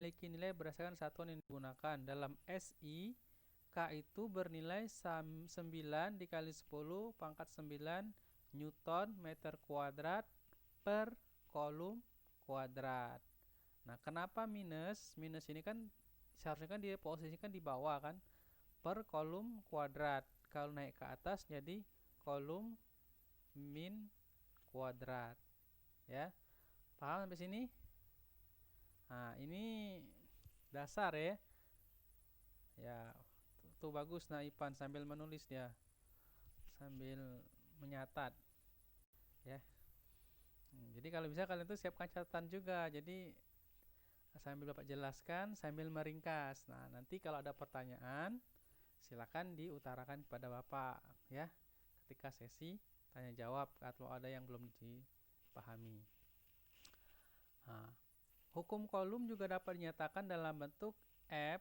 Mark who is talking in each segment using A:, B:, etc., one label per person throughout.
A: memiliki nilai berdasarkan satuan yang digunakan. Dalam SI, K itu bernilai 9 dikali 10 pangkat 9 Newton meter kuadrat per kolom kuadrat. Nah, kenapa minus? Minus ini kan seharusnya kan dia posisikan di bawah kan, per kolom kuadrat. Kalau naik ke atas jadi kolom min kuadrat. Ya, paham sampai sini? Nah, ini dasar ya. Ya, tuh bagus nah Ipan sambil menulis dia, sambil menyatat ya. Jadi kalau bisa kalian tuh siapkan catatan juga. Jadi sambil Bapak jelaskan sambil meringkas. Nah, nanti kalau ada pertanyaan silakan diutarakan kepada Bapak ya ketika sesi tanya jawab atau ada yang belum dipahami. Nah, hukum kolom juga dapat dinyatakan dalam bentuk F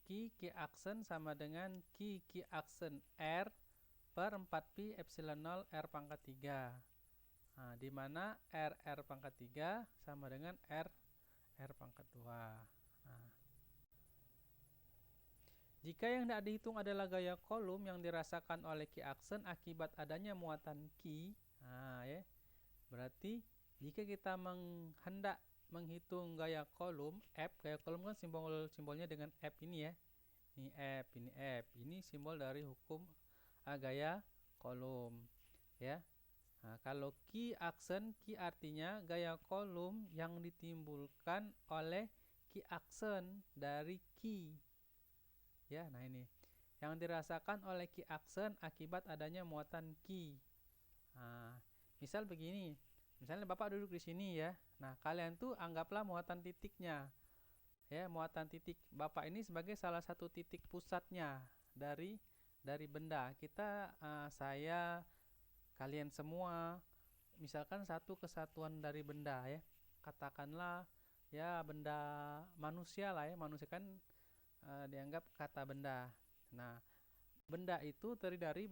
A: Q aksen sama dengan Q aksen R per 4pi epsilon 0 R pangkat 3. Nah, di mana R pangkat 3 sama dengan R pangkat 2. Nah, jika yang tidak dihitung adalah gaya kolom yang dirasakan oleh Q aksen akibat adanya muatan Q, nah ya, berarti jika kita hendak menghitung gaya kolom F, gaya kolom kan simbolnya dengan F ini ya. Ini F, ini F. Ini simbol dari hukum gaya kolom ya. Nah, kalau Q aksen, Q artinya gaya kolom yang ditimbulkan oleh Q aksen dari Q. Ya, nah ini yang dirasakan oleh Q aksen akibat adanya muatan Q. Nah, misal begini. Misalnya Bapak duduk di sini ya. Nah, kalian tuh anggaplah muatan titiknya. Ya, muatan titik Bapak ini sebagai salah satu titik pusatnya dari benda. Saya, kalian semua, misalkan satu kesatuan dari benda ya. Katakanlah ya benda manusia lah ya. Manusia kan dianggap kata benda. Nah, benda itu terdiri dari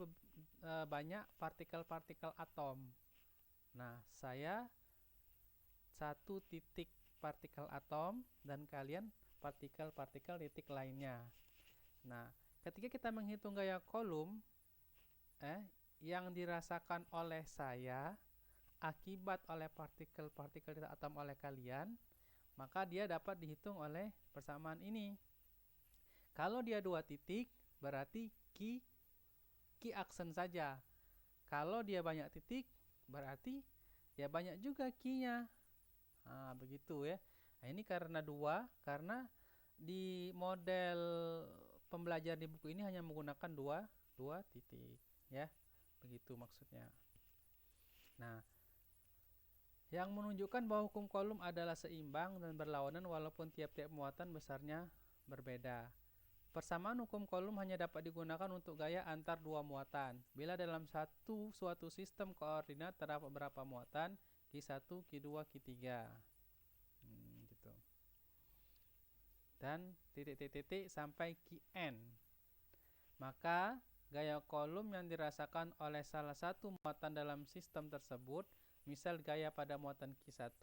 A: banyak partikel-partikel atom. Nah, saya satu titik partikel atom dan kalian partikel-partikel titik lainnya. Nah, ketika kita menghitung gaya kolom yang dirasakan oleh saya akibat oleh partikel-partikel titik atom oleh kalian, maka dia dapat dihitung oleh persamaan ini. Kalau dia 2 titik, berarti Q aksen saja. Kalau dia banyak titik, berarti ya banyak juga Q-nya. Nah, begitu ya. Nah, ini karena karena di model pembelajaran di buku ini hanya menggunakan dua titik ya. Begitu maksudnya. Nah, yang menunjukkan bahwa hukum kolom adalah seimbang dan berlawanan walaupun tiap-tiap muatan besarnya berbeda. Persamaan hukum kolom hanya dapat digunakan untuk gaya antar dua muatan. Bila dalam suatu sistem koordinat terdapat beberapa muatan, Q1, Q2, Q3. Gitu. Dan titik-titik sampai Qn. Maka gaya kolom yang dirasakan oleh salah satu muatan dalam sistem tersebut, misal gaya pada muatan Q1,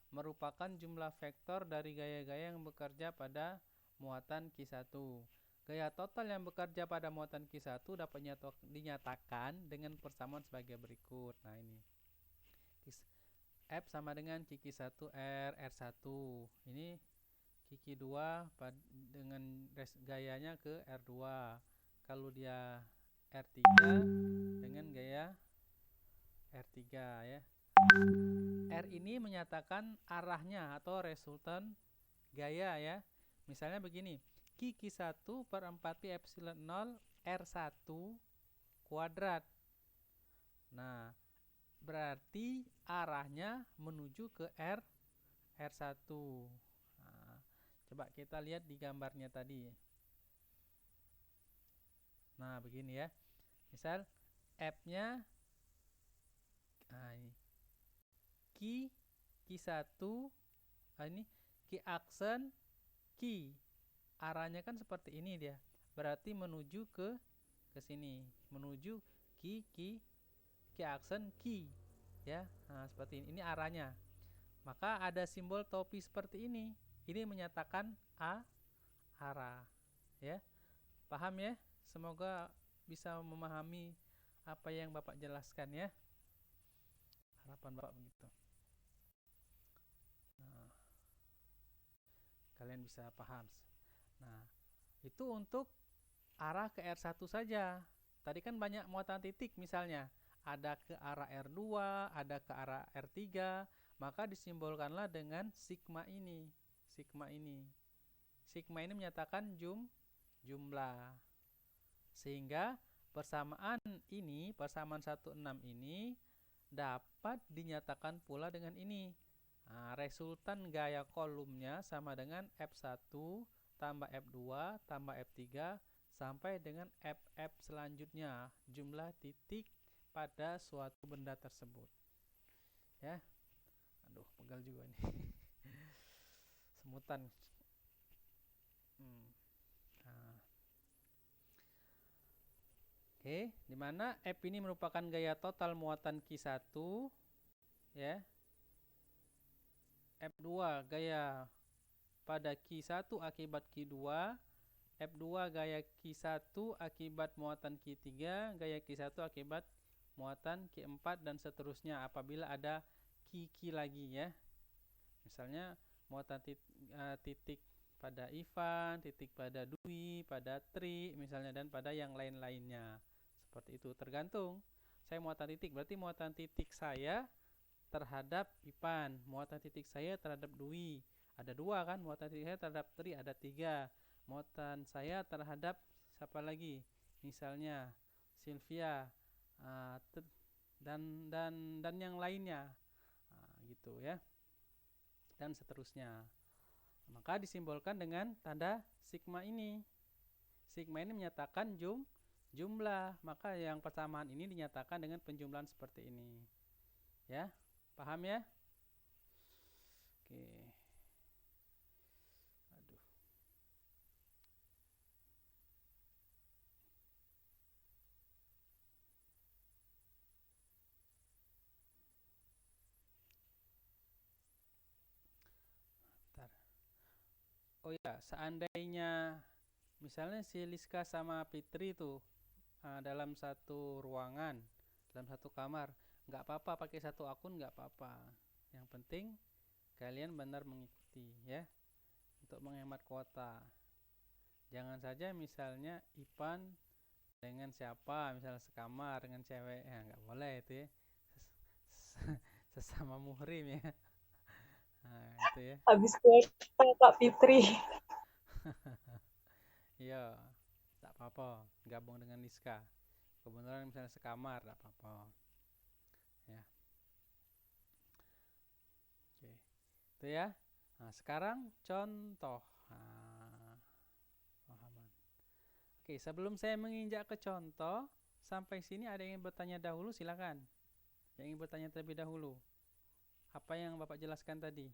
A: merupakan jumlah vektor dari gaya-gaya yang bekerja pada muatan Q1. Gaya total yang bekerja pada muatan Q1 dapat dinyatakan dengan persamaan sebagai berikut. Nah, ini F sama dengan Q1 R1. Ini Q2 dengan gayanya ke R2. Kalau dia R3 dengan gaya R3 ya. R ini menyatakan arahnya atau resultan gaya ya. Misalnya begini, Q1 per 4pi epsilon 0 R1 kuadrat. Nah, berarti arahnya menuju ke R1. Nah, coba kita lihat di gambarnya tadi. Nah, begini ya. Misal F-nya Q1 ini Q aksen Q. Arahnya kan seperti ini dia. Berarti menuju ke sini, menuju Q aksen Q. Ya. Nah, seperti ini. Ini arahnya. Maka ada simbol topi seperti ini. Ini menyatakan arah, ya. Paham ya? Semoga bisa memahami apa yang Bapak jelaskan ya. Harapan Bapak begitu. Nah, kalian bisa paham. Nah, itu untuk arah ke R1 saja. Tadi kan banyak muatan titik misalnya. Ada ke arah R2, ada ke arah R3, maka disimbolkanlah dengan sigma ini. Sigma ini. Sigma ini menyatakan jumlah. Sehingga persamaan ini, persamaan 16 ini dapat dinyatakan pula dengan ini. Nah, resultan gaya kolomnya sama dengan F1 tambah F2 tambah F3 sampai dengan FF selanjutnya, jumlah titik pada suatu benda tersebut. Ya. Aduh, pegal juga nih. Semutan. Nah. Oke, dimana F ini merupakan gaya total muatan Q1, ya. F2 gaya pada Q1 akibat Q2, F2 gaya Q1 akibat muatan Q3, gaya Q1 akibat muatan Q4 dan seterusnya apabila ada Q lagi ya. Misalnya muatan titik pada Ivan, titik pada Dwi, pada Tri misalnya dan pada yang lain-lainnya. Seperti itu, tergantung. Saya muatan titik, berarti muatan titik saya terhadap Ivan, muatan titik saya terhadap Dwi. Ada 2 kan, muatan titik saya terhadap Tri ada 3. Muatan saya terhadap siapa lagi? Misalnya Sylvia dan yang lainnya. Gitu ya. Dan seterusnya. Maka disimbolkan dengan tanda sigma ini. Sigma ini menyatakan jumlah. Maka yang persamaan ini dinyatakan dengan penjumlahan seperti ini. Ya, paham ya? Oke. Aduh. Bentar. Oh ya, seandainya misalnya si Liska sama Fitri itu dalam satu ruangan, dalam satu kamar, nggak apa-apa pakai satu akun, nggak apa-apa. Yang penting kalian benar mengikuti ya, untuk menghemat kuota. Jangan saja misalnya Ipan dengan siapa, misalnya sekamar dengan cewek, ya nggak boleh itu ya. Sesama muhrim ya. Nah, itu ya.
B: Habis kuota Kak Fitri.
A: Iya, tak apa-apa. Gabung dengan Liska. Kebetulan misalnya sekamar, tak apa-apa. Ya. Oke. Itu ya. Nah, sekarang contoh. Nah, pahaman. Oke, sebelum saya menginjak ke contoh, sampai sini ada yang ingin bertanya dahulu, silakan. Yang ingin bertanya terlebih dahulu. Apa yang Bapak jelaskan tadi?